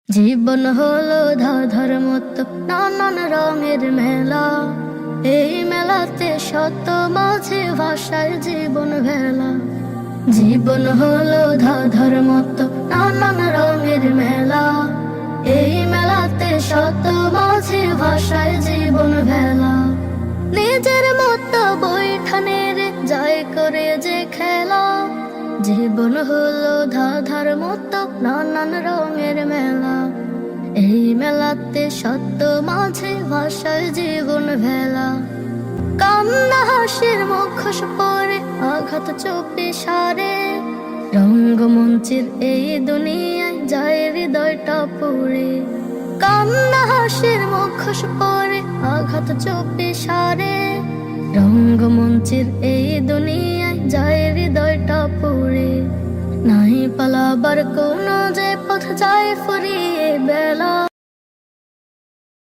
জীবন হলো ধাঁধার মতো নানান রঙের মেলা। এই মেলাতে শত মাঝে ভাষায় জীবন ভেলা। জীবন হলো ধাঁধার মতো নানান রঙের মেলা। এই মেলাতে শত মাঝে ভাষায় জীবন ভেলা। নিজের মতো বৈঠানে রে যায় করে যে খেলা। জীবন হলো ধাঁধার মতো নানান রঙের মেলা। এই মেলাতে সত্য মাঝে ভাষায় জীবন ভেলা। কান্না হাসির মুখোশ পরে আঘাত চোপে সারে। রঙ্গমঞ্চের এই দুনিয়ায় যায় হৃদয়টা পুড়ে। কান্না হাসির মুখোশ পরে আঘাত চোপে সারে। রঙ্গমঞ্চের এই দুনিয়ায় যায় হৃদয়টা পুড়ে। নাই পালাবার কোনো যে পথ যায় ফুরিয়ে বেলা।